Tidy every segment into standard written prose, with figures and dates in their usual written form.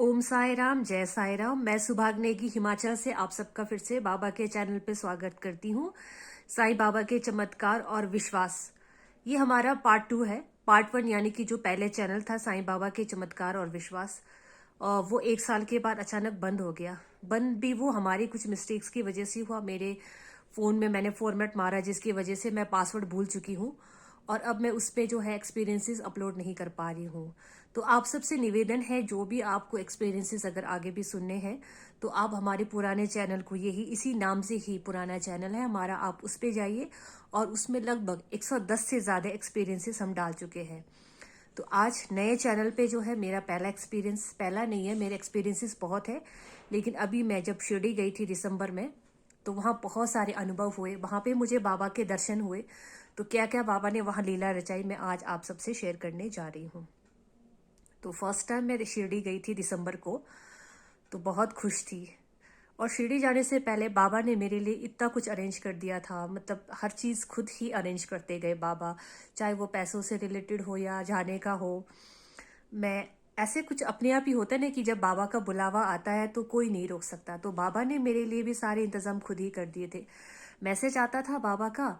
ओम साई राम, जय साई राम। मैं सुभाग्ने की हिमाचल से आप सबका फिर से बाबा के चैनल पे स्वागत करती हूँ। साईं बाबा के चमत्कार और विश्वास, ये हमारा पार्ट 2 है। पार्ट 1 यानी कि जो पहले चैनल था साईं बाबा के चमत्कार और विश्वास, वो 1 साल के बाद अचानक बंद हो गया। बंद भी वो हमारी कुछ मिस्टेक्स की वजह से हुआ। मेरे फ़ोन में मैंने फॉर्मेट मारा जिसकी वजह से मैं पासवर्ड भूल चुकी हूँ और अब मैं उस पर जो है एक्सपीरियंसेस अपलोड नहीं कर पा रही हूँ। तो आप सबसे निवेदन है, जो भी आपको एक्सपीरियंसेस अगर आगे भी सुनने हैं तो आप हमारे पुराने चैनल को, यही इसी नाम से ही पुराना चैनल है हमारा, आप उस पर जाइए और उसमें लगभग 110 से ज़्यादा एक्सपीरियंसेस हम डाल चुके हैं। तो आज नए चैनल पे जो है मेरा पहला एक्सपीरियंस, पहला नहीं है, मेरे एक्सपीरियंसेस बहुत है, लेकिन अभी मैं जब शिरडी गई थी दिसंबर में तो वहाँ बहुत सारे अनुभव हुए। वहाँ पे मुझे बाबा के दर्शन हुए। तो क्या क्या बाबा ने वहाँ लीला रचाई, मैं आज आप सबसे शेयर करने जा रही हूँ। तो फर्स्ट टाइम मैं शिरडी गई थी दिसंबर को, तो बहुत खुश थी। और शिरडी जाने से पहले बाबा ने मेरे लिए इतना कुछ अरेंज कर दिया था, मतलब हर चीज़ खुद ही अरेंज करते गए बाबा, चाहे वो पैसों से रिलेटेड हो या जाने का हो। मैं ऐसे कुछ अपने आप ही होता है ना कि जब बाबा का बुलावा आता है तो कोई नहीं रोक सकता। तो बाबा ने मेरे लिए भी सारे इंतजाम खुद ही कर दिए थे। मैसेज आता था बाबा का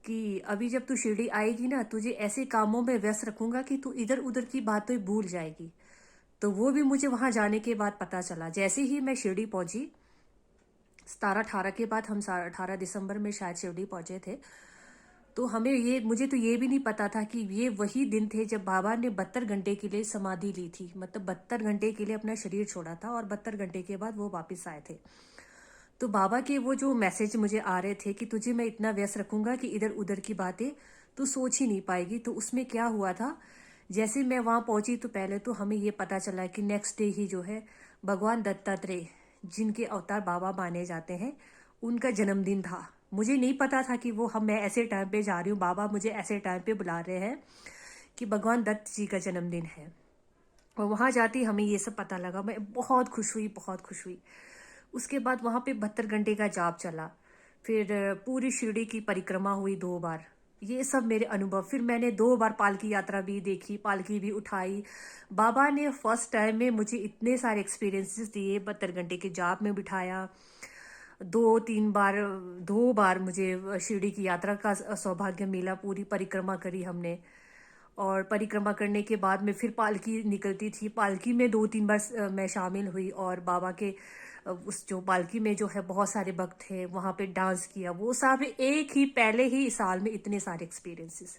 कि अभी जब तू शिरडी आएगी ना, तुझे ऐसे कामों में व्यस्त रखूंगा कि तू इधर उधर की बातें भूल जाएगी। तो वो भी मुझे वहां जाने के बाद पता चला। जैसे ही मैं शिरडी पहुंची, 17-18 के बाद, हम 18 दिसंबर में शायद शिरडी पहुंचे थे, तो मुझे तो ये भी नहीं पता था कि ये वही दिन थे जब बाबा ने 72 घंटे के लिए समाधि ली थी। मतलब 72 घंटे के लिए अपना शरीर छोड़ा था और 72 घंटे के बाद वो वापस आए थे। तो बाबा के वो जो मैसेज मुझे आ रहे थे कि तुझे मैं इतना व्यस्त रखूंगा कि इधर उधर की बातें तू सोच ही नहीं पाएगी। तो उसमें क्या हुआ था, जैसे मैं वहां पहुंची तो पहले तो हमें ये पता चला कि नेक्स्ट डे ही जो है भगवान दत्तात्रेय, जिनके अवतार बाबा माने जाते हैं, उनका जन्मदिन था। मुझे नहीं पता था कि मैं ऐसे टाइम पे जा रही हूँ, बाबा मुझे ऐसे टाइम पे बुला रहे हैं कि भगवान दत्त जी का जन्मदिन है। और वहां जाती हमें ये सब पता लगा। मैं बहुत खुश हुई, बहुत खुश हुई। उसके बाद वहां पे 72 घंटे का जाप चला। फिर पूरी शिरडी की परिक्रमा हुई 2 बार। ये सब मेरे अनुभव। फिर मैंने 2 बार पालकी यात्रा भी देखी, पालकी भी उठाई। बाबा ने फर्स्ट टाइम में मुझे इतने सारे एक्सपीरियंसेस दिए। 72 घंटे के जाप में बिठाया। 2-3 बार, 2 बार मुझे शिरडी की यात्रा का सौभाग्य मिला। पूरी परिक्रमा करी हमने। और परिक्रमा करने के बाद में फिर पालकी निकलती थी, पालकी में 2-3 बार मैं शामिल हुई। और बाबा के उस जो पालकी में जो है बहुत सारे भक्त थे, वहां पे डांस किया। वो सब एक ही पहले ही साल में इतने सारे एक्सपीरियंसेस।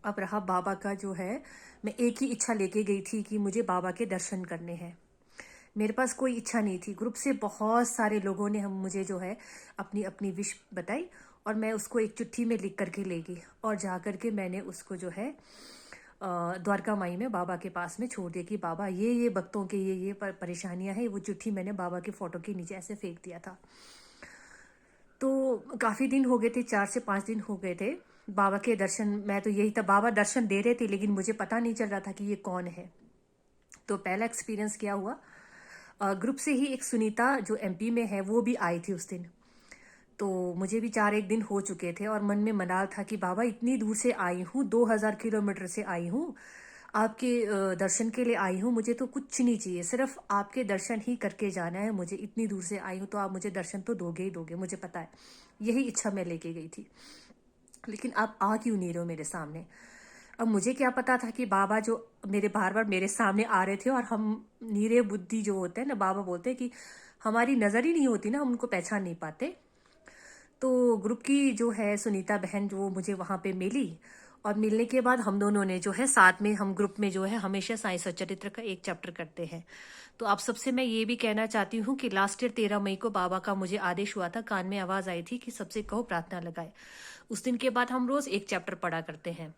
अब रहा बाबा का जो है, मैं एक ही इच्छा लेके गई थी कि मुझे बाबा के दर्शन करने हैं। मेरे पास कोई इच्छा नहीं थी। ग्रुप से बहुत सारे लोगों ने हम मुझे जो है अपनी अपनी विश बताई और मैं उसको एक चिट्ठी में लिख करके ले गई और जा करके मैंने उसको जो है द्वारका माई में बाबा के पास में छोड़ दिया कि बाबा ये भक्तों के ये परेशानियां हैं। वो चिट्ठी मैंने बाबा के फोटो के नीचे ऐसे फेंक दिया था। तो काफी दिन हो गए थे, 4 से 5 दिन हो गए थे बाबा के दर्शन। मैं तो यही था, बाबा दर्शन दे रहे थे लेकिन मुझे पता नहीं चल रहा था कि ये कौन है। तो पहला एक्सपीरियंस क्या हुआ, ग्रुप से ही एक सुनीता जो एमपी में है वो भी आई थी उस दिन। तो मुझे भी 4 एक दिन हो चुके थे और मन में मनाल था कि बाबा इतनी दूर से आई हूँ, 2000 किलोमीटर से आई हूँ, आपके दर्शन के लिए आई हूँ। मुझे तो कुछ नहीं चाहिए, सिर्फ आपके दर्शन ही करके जाना है। मुझे इतनी दूर से आई हूँ तो आप मुझे दर्शन तो दोगे ही दोगे, मुझे पता है। यही इच्छा मैं लेके गई थी। लेकिन आप आ क्यों नहीं रहे हो मेरे सामने। अब मुझे क्या पता था कि बाबा जो मेरे बार बार मेरे सामने आ रहे थे, और हम नीरे बुद्धि जो होते हैं ना, बाबा बोलते हैं कि हमारी नजर ही नहीं होती ना, हम उनको पहचान नहीं पाते। तो ग्रुप की जो है सुनीता बहन, जो मुझे वहां पे मिली, और मिलने के बाद हम दोनों ने जो है साथ में, हम ग्रुप में जो है हमेशा साईं सच्चरित्र का एक चैप्टर करते हैं। तो आप सबसे मैं ये भी कहना चाहती हूँ कि लास्ट ईयर 13 मई को बाबा का मुझे आदेश हुआ था, कान में आवाज आई थी कि सबसे कहो प्रार्थना लगाए। उस दिन के बाद हम रोज एक चैप्टर पढ़ा करते हैं।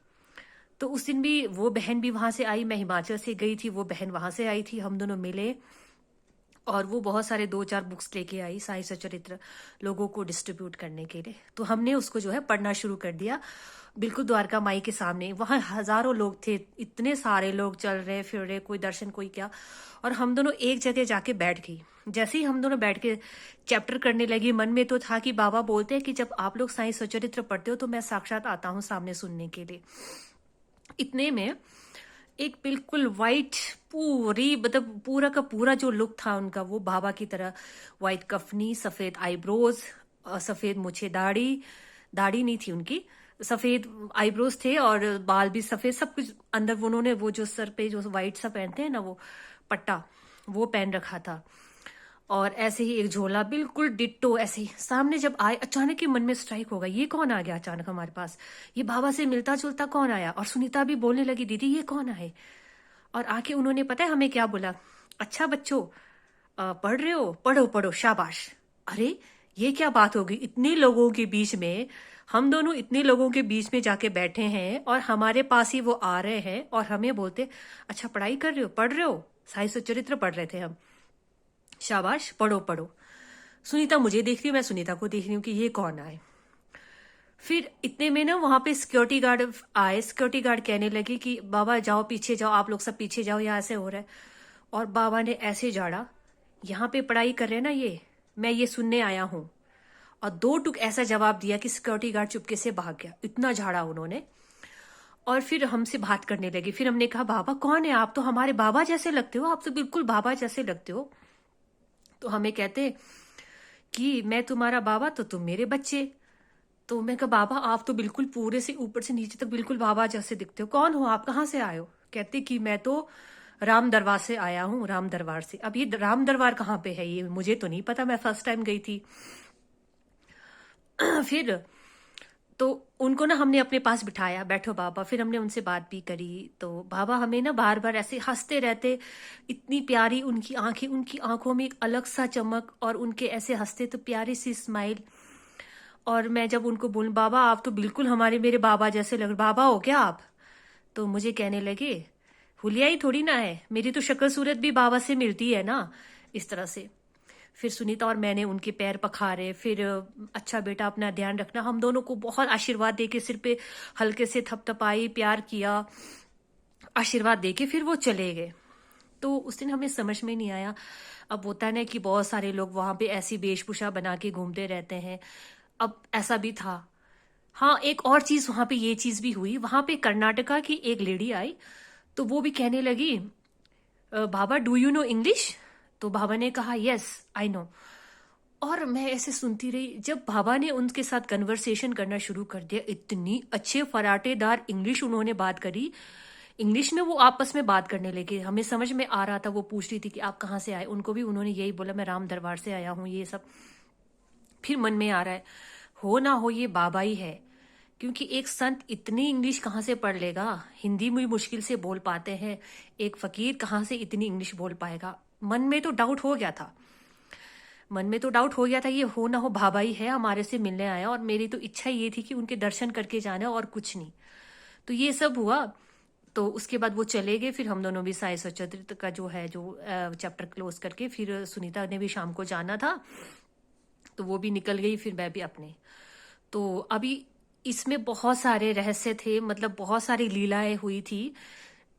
तो उस दिन भी वो बहन भी वहां से आई, मैं हिमाचल से गई थी, वो बहन वहां से आई थी, हम दोनों मिले। और वो बहुत सारे 2-4 बुक्स लेके आई साईं सचरित्र लोगों को डिस्ट्रीब्यूट करने के लिए। तो हमने उसको जो है पढ़ना शुरू कर दिया, बिल्कुल द्वारका माई के सामने। वहां हजारों लोग थे, इतने सारे लोग चल रहे फिर रहे, कोई दर्शन कोई क्या। और हम दोनों एक जगह जाके बैठ गई। जैसे ही हम दोनों बैठ के चैप्टर करने लगी, मन में तो था कि बाबा बोलते हैं कि जब आप लोग साईं सचरित्र पढ़ते हो तो मैं साक्षात आता हूँ सामने सुनने के लिए। इतने में एक बिल्कुल वाइट, पूरी मतलब पूरा का पूरा जो लुक था उनका वो बाबा की तरह। वाइट कफनी, सफेद आईब्रोज, सफेद मूछे, दाढ़ी, दाढ़ी नहीं थी उनकी, सफेद आईब्रोज थे और बाल भी सफेद, सब कुछ अंदर वो उन्होंने वो जो सर पे जो वाइट सा पहनते हैं ना वो पट्टा, वो पहन रखा था। और ऐसे ही एक झोला बिल्कुल डिट्टो ऐसे ही। सामने जब आए अचानक ही मन में स्ट्राइक होगा, ये कौन आ गया अचानक हमारे पास, ये बाबा से मिलता जुलता कौन आया। और सुनीता भी बोलने लगी, दीदी ये कौन आए। और आके उन्होंने पता है हमें क्या बोला, अच्छा बच्चों पढ़ रहे हो, पढ़ो पढ़ो शाबाश। अरे ये क्या बात होगी, इतने लोगों के बीच में, हम दोनों इतने लोगों के बीच में जाके बैठे हैं और हमारे पास ही वो आ रहे हैं और हमें बोलते अच्छा पढ़ाई कर रहे हो, पढ़ रहे हो, साहित्य चरित्र पढ़ रहे थे हम, शाबाश पढ़ो पढ़ो। सुनीता मुझे देख रही है, मैं सुनीता को देख रही हूँ कि ये कौन आए। फिर इतने में ना वहां पे सिक्योरिटी गार्ड आए। सिक्योरिटी गार्ड कहने लगे कि बाबा जाओ पीछे जाओ, आप लोग सब पीछे जाओ, यहाँ ऐसे हो रहा है। और बाबा ने ऐसे झाड़ा, यहाँ पे पढ़ाई कर रहे हैं ना ये, मैं ये सुनने आया हूँ। और दो टुक ऐसा जवाब दिया कि सिक्योरिटी गार्ड चुपके से भाग गया, इतना झाड़ा उन्होंने। और फिर हमसे बात करने लगे। फिर हमने कहा बाबा कौन है आप, तो हमारे बाबा जैसे लगते हो, आप तो बिल्कुल बाबा जैसे लगते हो। तो हमें कहते कि मैं तुम्हारा बाबा तो तुम मेरे बच्चे। तो मैं कहा बाबा आप तो बिल्कुल पूरे से ऊपर से नीचे तक बिल्कुल बाबा जैसे दिखते हो, कौन हो आप, कहाँ से आए हो। कहते कि मैं तो राम दरबार से आया हूँ, राम दरबार से। अब ये राम दरबार कहाँ पे है, ये मुझे तो नहीं पता, मैं फर्स्ट टाइम गई थी। फिर तो उनको ना हमने अपने पास बिठाया, बैठो बाबा। फिर हमने उनसे बात भी करी। तो बाबा हमें ना बार बार ऐसे हंसते रहते, इतनी प्यारी उनकी आंखें, उनकी आंखों में एक अलग सा चमक, और उनके ऐसे हंसते तो प्यारी सी स्माइल। और मैं जब उनको बोलूं बाबा आप तो बिल्कुल हमारे मेरे बाबा जैसे लग रहे, बाबा हो क्या आप, तो मुझे कहने लगे हुलिया ही थोड़ी ना है, मेरी तो शक्ल सूरत भी बाबा से मिलती है ना, इस तरह से। फिर सुनीता और मैंने उनके पैर पखारे। फिर अच्छा बेटा अपना ध्यान रखना, हम दोनों को बहुत आशीर्वाद देके सिर पे हल्के से थपथपाई, प्यार किया, आशीर्वाद देके फिर वो चले गए। तो उस दिन हमें समझ में नहीं आया। अब होता है ना कि बहुत सारे लोग वहां पे ऐसी वेशभूषा बना के घूमते रहते हैं, अब ऐसा भी था। हाँ एक और चीज वहां पे ये चीज भी हुई, वहां पे कर्नाटका की एक लेडी आई। तो वो भी कहने लगी बाबा डू यू नो इंग्लिश। तो बाबा ने कहा यस आई नो। और मैं ऐसे सुनती रही, जब बाबा ने उनके साथ कन्वर्सेशन करना शुरू कर दिया, इतनी अच्छे फराटेदार इंग्लिश उन्होंने बात करी। इंग्लिश में वो आपस में बात करने लगे, हमें समझ में आ रहा था। वो पूछ रही थी कि आप कहाँ से आए, उनको भी उन्होंने यही बोला मैं राम दरबार से आया हूँ, ये सब। फिर मन में आ रहा है हो ना हो ये बाबा ही है, क्योंकि एक संत इतनी इंग्लिश कहाँ से पढ़ लेगा, हिंदी में मुश्किल से बोल पाते हैं, एक फकीर कहाँ से इतनी इंग्लिश बोल पाएगा। मन में तो डाउट हो गया था, मन में तो डाउट हो गया था ये हो ना हो बाबा ही है, हमारे से मिलने आया। और मेरी तो इच्छा ये थी कि उनके दर्शन करके जाना और कुछ नहीं। तो ये सब हुआ। तो उसके बाद वो चले गए। फिर हम दोनों भी साई सचरित्र का जो है जो चैप्टर क्लोज करके, फिर सुनीता ने भी शाम को जाना था तो वो भी निकल गई, फिर मैं भी अपने। तो अभी इसमें बहुत सारे रहस्य थे, मतलब बहुत सारी लीलाएं हुई थी,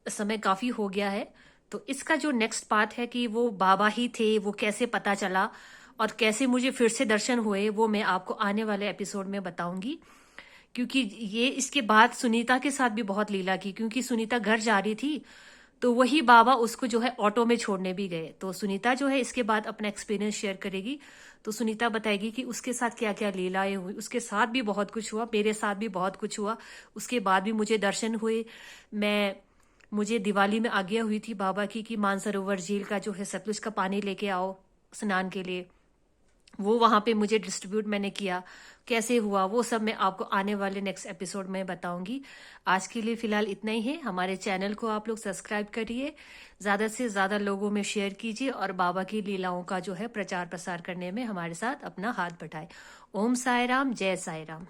समय काफी हो गया है। तो इसका जो नेक्स्ट पार्ट है कि वो बाबा ही थे, वो कैसे पता चला और कैसे मुझे फिर से दर्शन हुए, वो मैं आपको आने वाले एपिसोड में बताऊंगी। क्योंकि ये इसके बाद सुनीता के साथ भी बहुत लीला की, क्योंकि सुनीता घर जा रही थी तो वही बाबा उसको जो है ऑटो में छोड़ने भी गए। तो सुनीता जो है इसके बाद अपना एक्सपीरियंस शेयर करेगी। तो सुनीता बताएगी कि उसके साथ क्या क्या लीलाएं हुई, उसके साथ भी बहुत कुछ हुआ, मेरे साथ भी बहुत कुछ हुआ। उसके बाद भी मुझे दर्शन हुए। मैं मुझे दिवाली में आज्ञा हुई थी बाबा की कि मानसरोवर झील का जो है सतलुज का पानी लेके आओ स्नान के लिए, वो वहां पे मुझे डिस्ट्रीब्यूट मैंने किया। कैसे हुआ वो सब मैं आपको आने वाले नेक्स्ट एपिसोड में बताऊंगी। आज के लिए फिलहाल इतना ही है। हमारे चैनल को आप लोग सब्सक्राइब करिए, ज्यादा से ज्यादा लोगों में शेयर कीजिए और बाबा की लीलाओं का जो है प्रचार प्रसार करने में हमारे साथ अपना हाथ बटाए। ओम साई राम, जय साई राम।